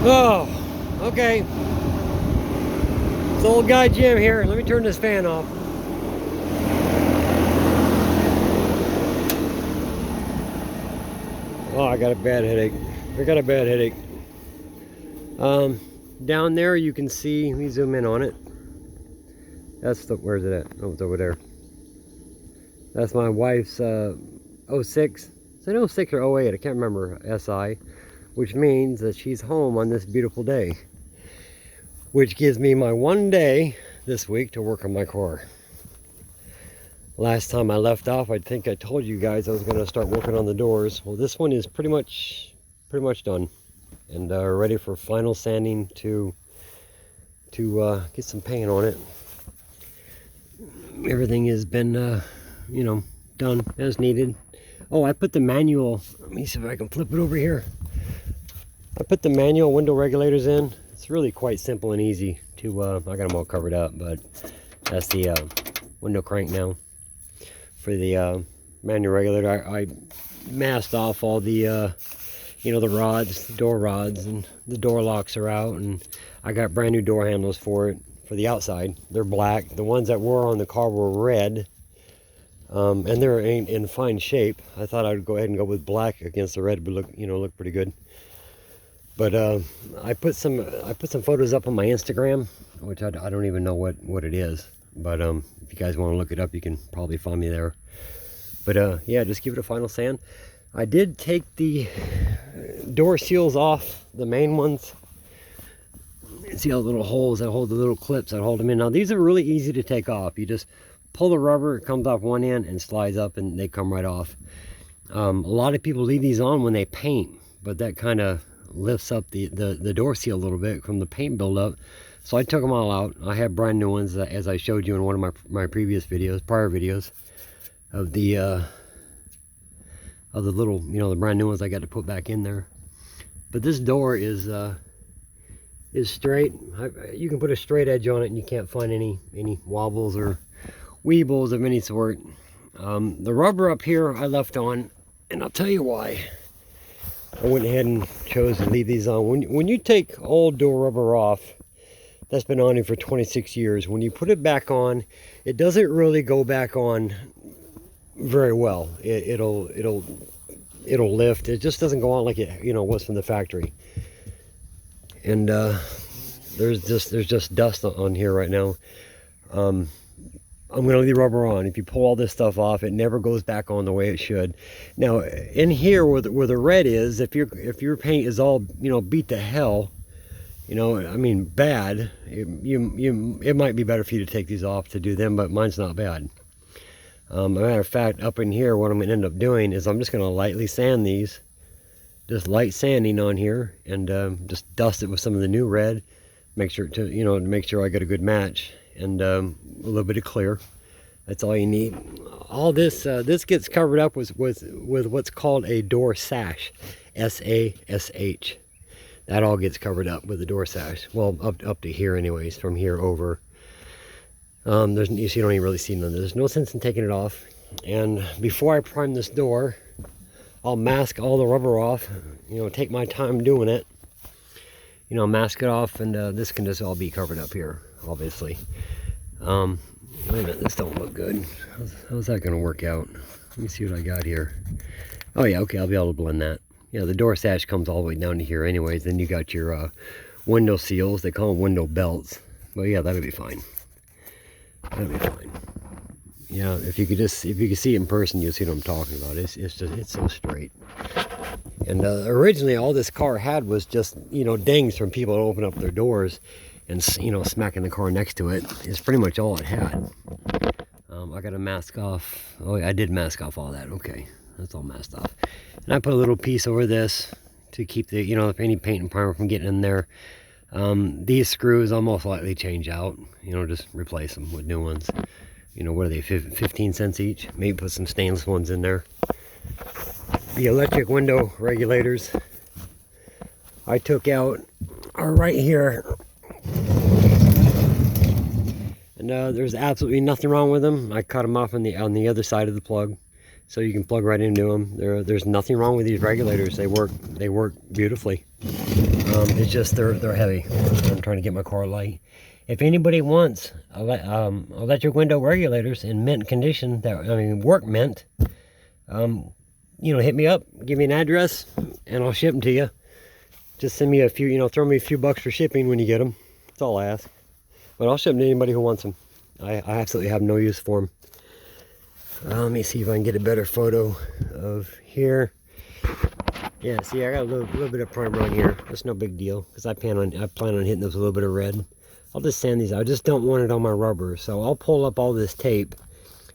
Oh, okay. It's old guy Jim here. Let me turn this fan off. Oh, I got a bad headache. I got a bad headache. Down there you can see, let me zoom in on it. That's the, where's it at? Oh, it's over there. That's my wife's 06. Is it 06 or 08? I can't remember. SI. Which means that she's home on this beautiful day. Which gives me my one day this week to work on my car. Last time I left off, I think I told you guys I was going to start working on the doors. Well, this one is pretty much done. And ready for final sanding to get some paint on it. Everything has been, you know, done as needed. Oh, I put the manual, let me see if I can flip it over here. I put the manual window regulators in. It's really quite simple and easy to, I got them all covered up, but that's the window crank now. For the manual regulator, I masked off all the, you know, the rods, the door rods, and the door locks are out, and I got brand new door handles for it, for the outside. They're black. The ones that were on the car were red, and they're in fine shape. I thought I'd go ahead and go with black against the red, but look pretty good. But I put some photos up on my Instagram, which I don't even know what it is. But if you guys want to look it up, you can probably find me there. But yeah, just give it a final sand. I did take the door seals off, the main ones. See all the little holes that hold the little clips that hold them in. Now these are really easy to take off. You just pull the rubber, it comes off one end and slides up, and they come right off. A lot of people leave these on when they paint, but that kind of lifts up the door seal a little bit from the paint buildup. So I took them all out. I have brand new ones, as I showed you in one of my previous videos, prior videos, of the little, you know, the brand new ones I got to put back in there. But this door is straight. You can put a straight edge on it, and you can't find any wobbles or weebles of any sort. The rubber up here I left on, and I'll tell you why. I went ahead and chose to leave these on. When you take old door rubber off, that's been on here for 26 years. When you put it back on, it doesn't really go back on very well. It'll lift. It just doesn't go on like it, you know, was from the factory. And there's just dust on here right now. I'm gonna leave the rubber on. If you pull all this stuff off, it never goes back on the way it should. Now in here where the red is, if your paint is all, you know, beat to hell, you know, I mean bad, it might be better for you to take these off to do them, but mine's not bad. As a matter of fact, up in here, what I'm gonna end up doing is I'm just gonna lightly sand these, just light sanding on here, and just dust it with some of the new red, make sure to make sure I get a good match, and a little bit of clear. That's all you need. All this this gets covered up with what's called a door sash, S-A-S-H. That all gets covered up with the door sash. Well, up to here anyways, from here over. You don't even really see none of this. There's no sense in taking it off. And before I prime this door, I'll mask all the rubber off. You know, take my time doing it. You know, mask it off, and this can just all be covered up here, obviously. Wait a minute, this don't look good. How's that gonna work out? Let me see what I got here. Oh yeah, okay, I'll be able to blend that. Yeah, the door sash comes all the way down to here anyways. Then you got your window seals. They call them window belts. But yeah, that'll be fine. That'll be fine. Yeah, if you could see it in person, you'll see what I'm talking about. It's so straight. And originally all this car had was just, you know, dings from people to open up their doors and, you know, smacking the car next to it. It's pretty much all it had. I got to mask off. Oh, I did mask off all that. Okay, that's all masked off. And I put a little piece over this to keep the, you know, any paint and primer from getting in there. These screws I'll most likely change out. You know, just replace them with new ones. You know, what are they, 15 cents each? Maybe put some stainless ones in there. The electric window regulators I took out are right here. And there's absolutely nothing wrong with them. I cut them off on the other side of the plug, so you can plug right into them. There's nothing wrong with these regulators. They work beautifully. It's just they're heavy. I'm trying to get my car light. If anybody wants electric window regulators in mint condition, work mint, hit me up, give me an address, and I'll ship them to you. Just send me a few, throw me a few bucks for shipping when you get them. That's all I ask. But I'll ship them to anybody who wants them. I absolutely have no use for them. Let me see if I can get a better photo of here. Yeah, see, I got a little bit of primer on here. That's no big deal, because I plan on hitting those with a little bit of red. I'll just sand these out. I just don't want it on my rubber, so I'll pull up all this tape,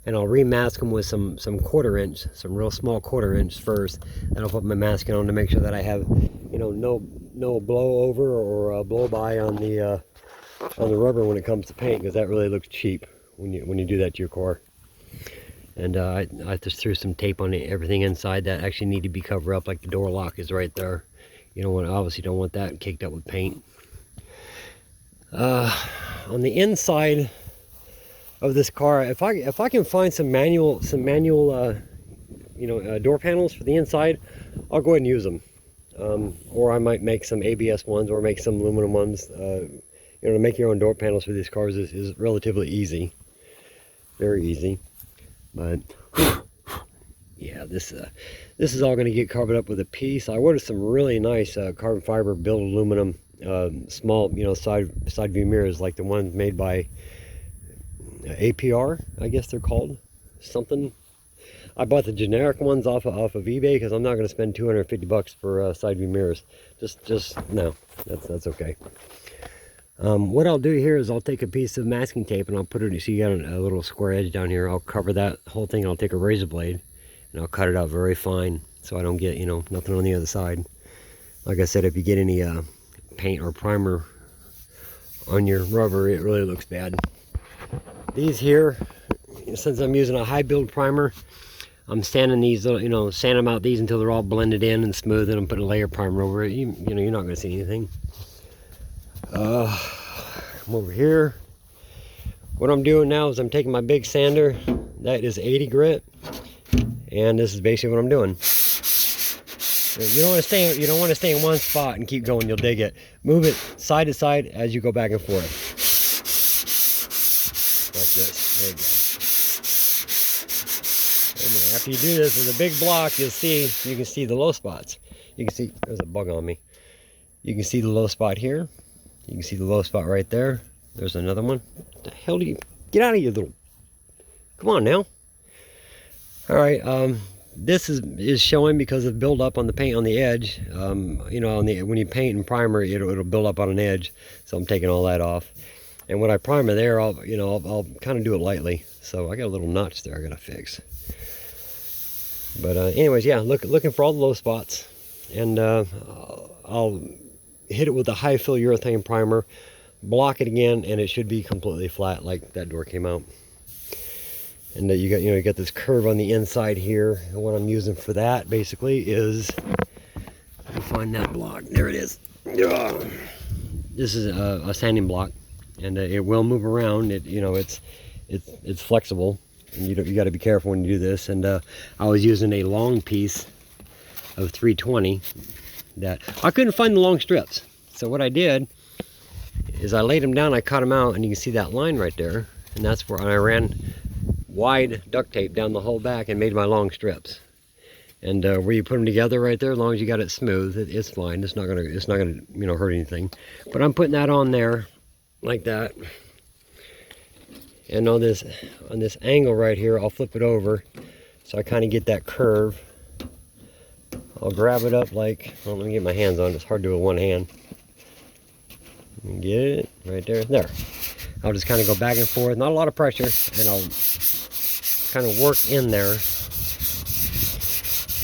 and I'll remask them with some 1/4 inch, some real small 1/4 inch first. Then I'll put my masking on to make sure that I have, no blow over or blow by on the rubber when it comes to paint, because that really looks cheap when you do that to your car. And I just threw some tape on everything inside that actually need to be covered up, like the door lock is right there. Obviously don't want that caked up with paint. On the inside of this car, if I can find some manual door panels for the inside, I'll go ahead and use them. Or I might make some ABS ones or make some aluminum ones. To make your own door panels for these cars is relatively easy, very easy. But yeah, this is all going to get covered up with a piece. I ordered some really nice carbon fiber built aluminum small side view mirrors, like the ones made by APR, I guess they're called something. I bought the generic ones off of eBay, because I'm not going to spend 250 bucks for side view mirrors. Just no, that's okay. What I'll do here is I'll take a piece of masking tape and I'll put it, so you got a little square edge down here. I'll cover that whole thing. I'll take a razor blade and I'll cut it out very fine, so I don't get, nothing on the other side. Like I said, if you get any paint or primer on your rubber, it really looks bad. These here, since I'm using a high build primer, I'm sanding these, sand them out these until they're all blended in and smooth, and I'm putting a layer primer over it. You're not going to see anything. Come over here. What I'm doing now is I'm taking my big sander, that is 80 grit, and this is basically what I'm doing. You don't want to stay in one spot and keep going. You'll dig it. Move it side to side as you go back and forth, like this. There you go. And after you do this with a big block, you can see the low spots. You can see there's a bug on me. You can see the low spot here. You can see the low spot right there. There's another one. What the hell do you... Get out of here, little... Come on now. Alright, this is showing because of build-up on the paint on the edge. When you paint and primer, it'll build up on an edge. So I'm taking all that off. And when I primer there, I'll kind of do it lightly. So I got a little notch there I gotta fix. But anyways, yeah, looking for all the low spots. And I'll hit it with a high fill urethane primer, block it again, and it should be completely flat, like that door came out. And you got this curve on the inside here. And what I'm using for that basically is, let me find that block. There it is. This is a sanding block, and it will move around. It's flexible, and you got to be careful when you do this. And I was using a long piece of 320. That I couldn't find the long strips, so what I did is I laid them down, I cut them out, and you can see that line right there, and that's where I ran wide duct tape down the whole back and made my long strips. And where you put them together right there, as long as you got it smooth, it's fine. It's not gonna hurt anything. But I'm putting that on there like that, and on this angle right here, I'll flip it over so I kind of get that curve. I'll grab it up like, well, let me get my hands on it. It's hard to do with one hand. Get it right there. There. I'll just kind of go back and forth, not a lot of pressure, and I'll kind of work in there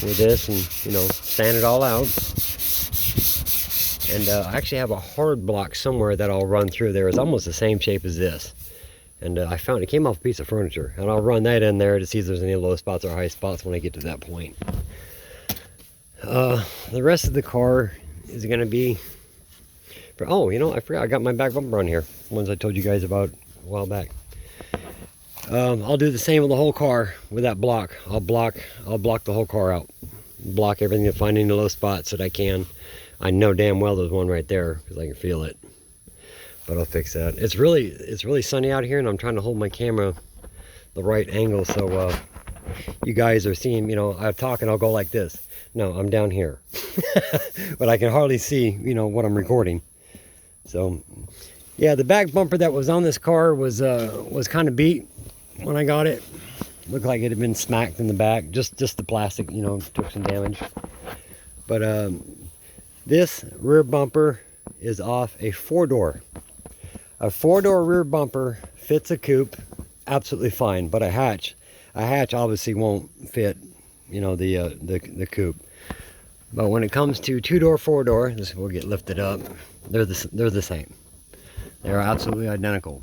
with this and, sand it all out. And I actually have a hard block somewhere that I'll run through there. It's almost the same shape as this. And I found it came off a piece of furniture, and I'll run that in there to see if there's any low spots or high spots when I get to that point. The rest of the car is going to be... I forgot I got my back bumper on here. Ones I told you guys about a while back. I'll do the same with the whole car with that block. I'll block the whole car out. Block everything, to find any low spots that I can. I know damn well there's one right there because I can feel it. But I'll fix that. It's really sunny out here, and I'm trying to hold my camera the right angle so you guys are seeing, you know, I talk and I'll go like this. No, I'm down here. But I can hardly see, you know, what I'm recording. So, yeah, the back bumper that was on this car was kind of beat when I got it. Looked like it had been smacked in the back. Just the plastic, you know, took some damage. But this rear bumper is off a 4-door. A 4-door rear bumper fits a coupe absolutely fine, but a hatch obviously won't fit, you know, the coupe. But when it comes to 2-door, 4-door, this will get lifted up. They're the same. They're absolutely identical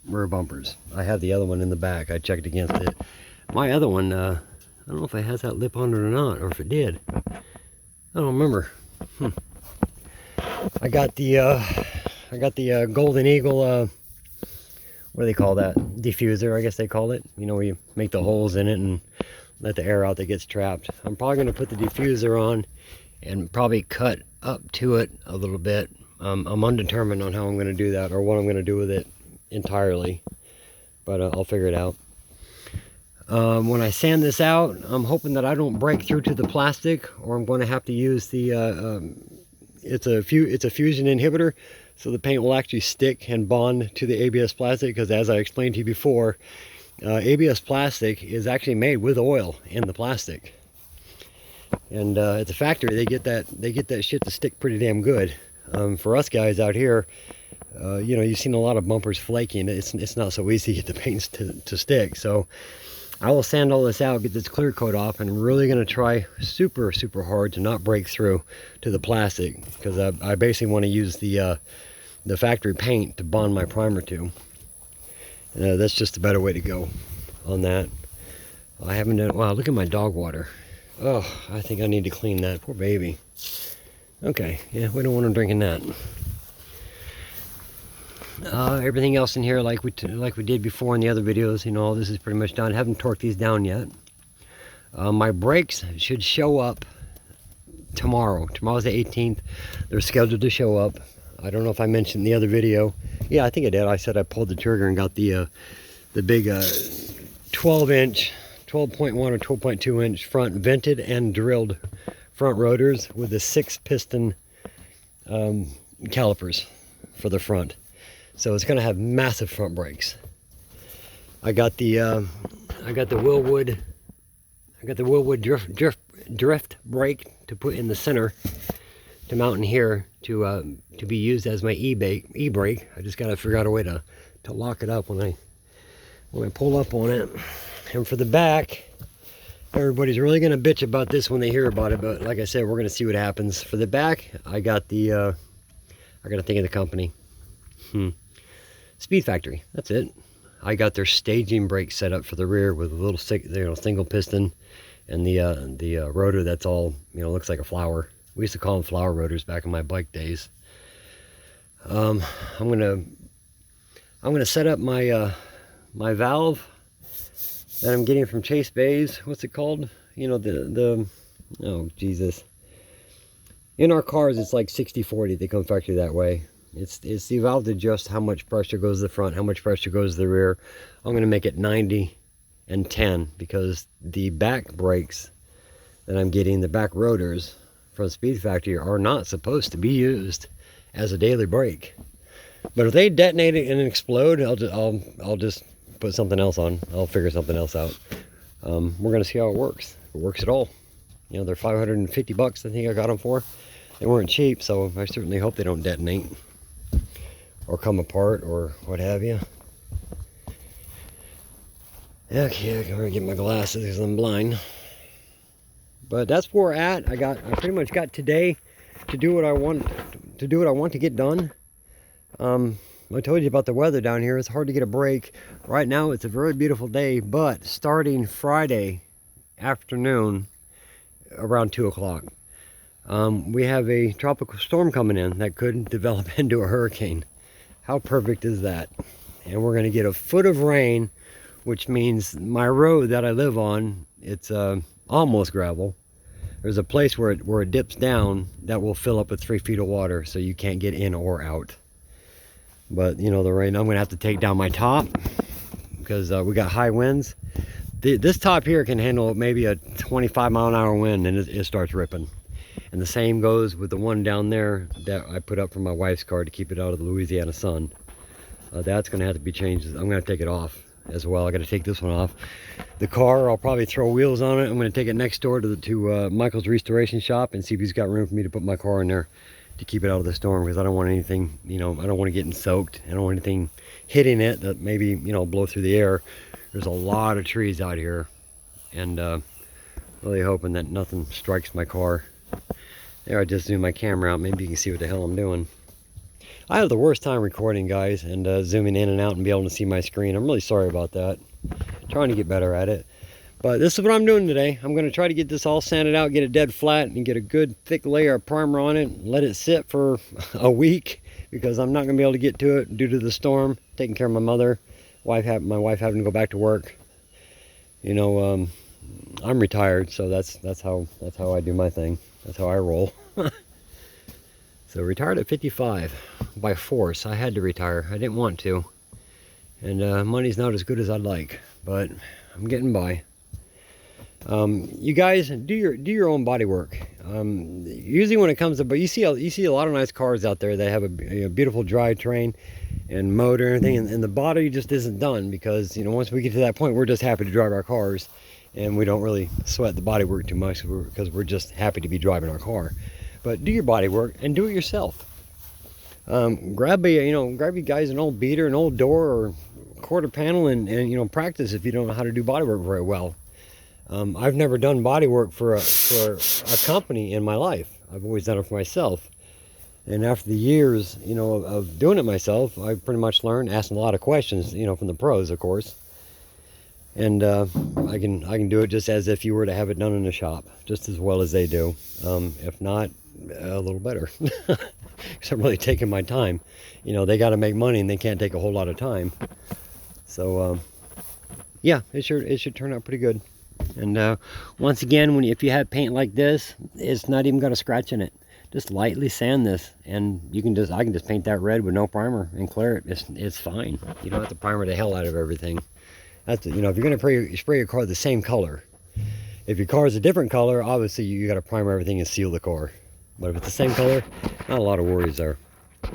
rear bumpers. I have the other one in the back. I checked against it. My other one, I don't know if it has that lip on it or not, or if it did. I don't remember. I got the Golden Eagle, what do they call that? Diffuser, I guess they call it. You know, where you make the holes in it and let the air out that gets trapped. I'm probably going to put the diffuser on and probably cut up to it a little bit. I'm undetermined on how I'm going to do that or what I'm going to do with it entirely. But I'll figure it out. When I sand this out, I'm hoping that I don't break through to the plastic, or I'm going to have to use the it's a fusion inhibitor, so the paint will actually stick and bond to the ABS plastic, because as I explained to you before, ABS plastic is actually made with oil in the plastic. And at the factory they get that shit to stick pretty damn good. For us guys out here, you know, you've seen a lot of bumpers flaking. It's not so easy to get the paints to stick. So I will sand all this out, get this clear coat off, and I'm really going to try super hard to not break through to the plastic, because I basically want to use the factory paint to bond my primer to. That's just a better way to go on that. I haven't done, wow, look at my dog water. Oh, I think I need to clean that, poor baby. Okay, yeah, we don't want him drinking that. Everything else in here, like we did before in the other videos, you know, all this is pretty much done. I haven't torqued these down yet. My brakes should show up tomorrow. Tomorrow's the 18th. They're scheduled to show up. I don't know if I mentioned in the other video. Yeah, I think I did. I said I pulled the trigger and got the big 12-inch, 12.1 or 12.2 inch front vented and drilled front rotors with the 6-piston calipers for the front. So it's going to have massive front brakes. I got the Willwood drift brake to put in the center to mount in here to be used as my e-brake. I just got to figure out a way to lock it up when I pull up on it. And for the back, everybody's really going to bitch about this when they hear about it, but like I said, we're going to see what happens. For the back, I got the I got to think of the company. Speed Factory, that's it. I got their staging brake set up for the rear with a little single piston, and the rotor that's all, you know, looks like a flower. We used to call them flower rotors back in my bike days. I'm gonna set up my my valve that I'm getting from Chase Bays. What's it called? You know, oh Jesus. In our cars it's like 60-40. They come factory that way. It's the valve to adjust how much pressure goes to the front, how much pressure goes to the rear. I'm going to make it 90 and 10 because the back brakes that I'm getting, the back rotors from Speed Factory, are not supposed to be used as a daily brake. But if they detonate it and explode, I'll just put something else on. I'll figure something else out. We're going to see how it works. If it works at all. You know, they're 550 bucks I think I got them for. They weren't cheap, so I certainly hope they don't detonate or come apart or what have you. Okay, I'm gonna get my glasses because I'm blind. But that's where we're at. I pretty much got today to do what I want to get done. I told you about the weather down here. It's hard to get a break. Right now it's a very beautiful day, but starting Friday afternoon around 2 o'clock, we have a tropical storm coming in that could develop into a hurricane. How perfect is that? And we're going to get a foot of rain, which means my road that I live on, it's almost gravel, there's a place where it dips down that will fill up with 3 feet of water, so you can't get in or out. But you know, the rain, I'm gonna have to take down my top because we got high winds. This top here can handle maybe a 25-mile-an-hour wind, and it starts ripping. And the same goes with the one down there that I put up for my wife's car to keep it out of the Louisiana sun. That's gonna have to be changed. I'm gonna take it off as well. I gotta take this one off. The car, I'll probably throw wheels on it. I'm gonna take it next door to Michael's restoration shop and see if he's got room for me to put my car in there to keep it out of the storm, because I don't want anything, you know, I don't want it getting soaked. I don't want anything hitting it that maybe, you know, blow through the air. There's a lot of trees out here, and really hoping that nothing strikes my car. There, I just zoomed my camera out. Maybe you can see what the hell I'm doing. I have the worst time recording, guys, and zooming in and out and be able to see my screen. I'm really sorry about that. Trying to get better at it. But this is what I'm doing today. I'm going to try to get this all sanded out, get it dead flat, and get a good thick layer of primer on it. Let it sit for a week, because I'm not going to be able to get to it due to the storm. Taking care of my mother, my wife having to go back to work. You know, I'm retired, so that's how I do my thing. That's how I roll. So retired at 55 by force. I had to retire. I didn't want to, and money's not as good as I'd like, but I'm getting by. You guys do your own body work. Usually when it comes to, but you see a lot of nice cars out there that have a beautiful drivetrain and motor and everything, and the body just isn't done, because you know, once we get to that point, we're just happy to drive our cars, and we don't really sweat the body work too much, because we're just happy to be driving our car. But do your body work and do it yourself. Grab you guys an old beater, an old door, or quarter panel, and you know, practice if you don't know how to do body work very well. I've never done body work for a company in my life. I've always done it for myself. And after the years, you know, of doing it myself, I pretty much learned, asking a lot of questions, you know, from the pros, of course. And I can do it just as if you were to have it done in a shop, just as well as they do. If not, a little better. Because I'm really taking my time. You know, they got to make money, and they can't take a whole lot of time. So yeah, it should turn out pretty good. And once again, if you have paint like this, it's not even got a scratch in it. Just lightly sand this, and I can just paint that red with no primer and clear it. It's fine. You don't have to primer the hell out of everything. That's, you know, if you're going to spray your car the same color. If your car is a different color, obviously you got to primer everything and seal the car. But if it's the same color, not a lot of worries there.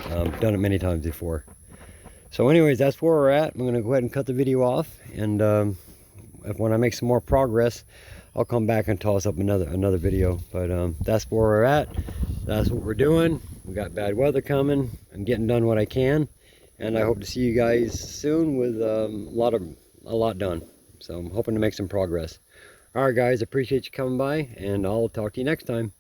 Done it many times before. So anyways, that's where we're at. I'm going to go ahead and cut the video off, and when I make some more progress, I'll come back and toss up another video. But that's where we're at. That's what we're doing. We got bad weather coming. I'm getting done what I can, and I hope to see you guys soon with a lot done. So I'm hoping to make some progress. All right, guys, appreciate you coming by, and I'll talk to you next time.